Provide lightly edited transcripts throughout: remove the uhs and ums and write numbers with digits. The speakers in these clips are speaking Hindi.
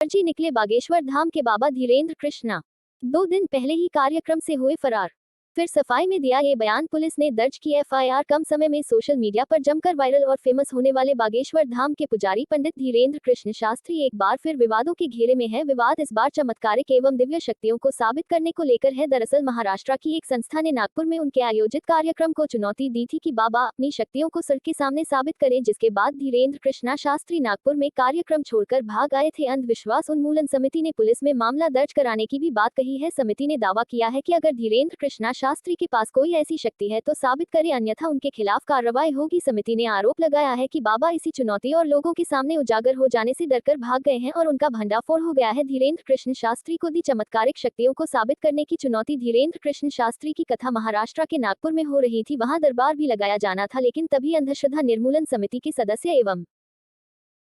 फर्जी निकले बागेश्वर धाम के बाबा धीरेन्द्र कृष्णा। 2 दिन पहले ही कार्यक्रम से हुए फरार। फिर सफाई में दिया ये बयान। पुलिस ने दर्ज की एफआईआर। कम समय में सोशल मीडिया पर जमकर वायरल और फेमस होने वाले बागेश्वर धाम के पुजारी पंडित धीरेन्द्र कृष्ण शास्त्री एक बार फिर विवादों के घेरे में है। विवाद इस बार चमत्कारिक एवं दिव्य शक्तियों को साबित करने को लेकर है। दरअसल महाराष्ट्र की एक संस्था ने नागपुर में उनके आयोजित कार्यक्रम को चुनौती दी थी कि बाबा अपनी शक्तियों को सर के सामने साबित करें, जिसके बाद धीरेन्द्र कृष्णा शास्त्री नागपुर में कार्यक्रम छोड़कर भाग आए थे। अंधविश्वास उन्मूलन समिति ने पुलिस में मामला दर्ज कराने की भी बात कही है। समिति ने दावा किया है कि अगर धीरेन्द्र कृष्णा शास्त्री के पास कोई ऐसी शक्ति है तो साबित करे, अन्यथा उनके खिलाफ कार्रवाई होगी। समिति ने आरोप लगाया है कि बाबा इसी चुनौती और लोगों के सामने उजागर हो जाने से डरकर भाग गए हैं और उनका भंडाफोड़ हो गया है। धीरेन्द्र कृष्ण शास्त्री को दी चमत्कारिक शक्तियों को साबित करने की चुनौती। धीरेन्द्र कृष्ण शास्त्री की कथा महाराष्ट्र के नागपुर में हो रही थी। वहां दरबार भी लगाया जाना था, लेकिन तभी अंधश्रद्धा निर्मूलन समिति के सदस्य एवं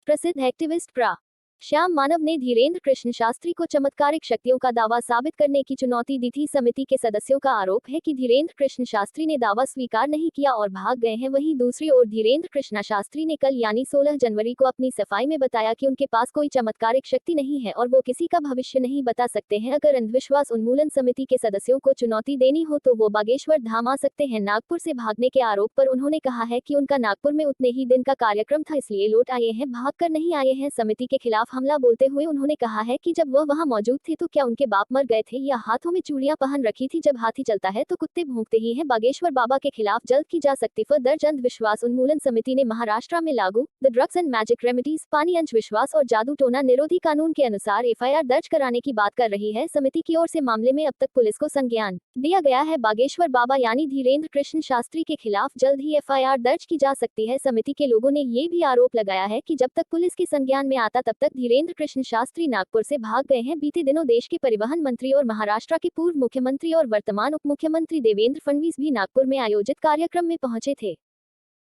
प्रसिद्ध एक्टिविस्ट प्रा श्याम मानव ने धीरेन्द्र कृष्ण शास्त्री को चमत्कारिक शक्तियों का दावा साबित करने की चुनौती दी थी। समिति के सदस्यों का आरोप है कि धीरेन्द्र कृष्ण शास्त्री ने दावा स्वीकार नहीं किया और भाग गए हैं। वहीं दूसरी ओर धीरेन्द्र कृष्ण शास्त्री ने कल यानी 16 जनवरी को अपनी सफाई में बताया कि उनके पास कोई चमत्कारिक शक्ति नहीं है और वो किसी का भविष्य नहीं बता सकते हैं। अगर अंधविश्वास उन्मूलन समिति के सदस्यों को चुनौती देनी हो तो वो बागेश्वर धाम आ सकते हैं। नागपुर से भागने के आरोप पर उन्होंने कहा है कि उनका नागपुर में उतने ही दिन का कार्यक्रम था, इसलिए लौट आए हैं, भागकर नहीं आए हैं। समिति के खिलाफ हमला बोलते हुए उन्होंने कहा है कि जब वह वहां मौजूद थे तो क्या उनके बाप मर गए थे या हाथों में चूड़ियां पहन रखी थी। जब हाथी चलता है तो कुत्ते भौंकते ही हैं। बागेश्वर बाबा के खिलाफ जल्द की जा सकती फर दर्ज। अंधविश्वास उन्मूलन समिति ने महाराष्ट्र में लागू the drugs and magic remedies पानी अंधविश्वास और जादू टोना निरोधी कानून के अनुसार एफआईआर दर्ज कराने की बात कर रही है। समिति की ओर से मामले में अब तक पुलिस को संज्ञान दिया गया है। बागेश्वर बाबा यानी धीरेन्द्र कृष्ण शास्त्री के खिलाफ जल्द ही एफआईआर दर्ज की जा सकती है। समिति के लोगों ने ये भी आरोप लगाया है कि जब तक पुलिस के संज्ञान में आता तब तक धीरेन्द्र कृष्ण शास्त्री नागपुर से भाग गए हैं। बीते दिनों देश के परिवहन मंत्री और महाराष्ट्र के पूर्व मुख्यमंत्री और वर्तमान उप मुख्यमंत्री देवेंद्र फडणवीस भी नागपुर में आयोजित कार्यक्रम में पहुंचे थे।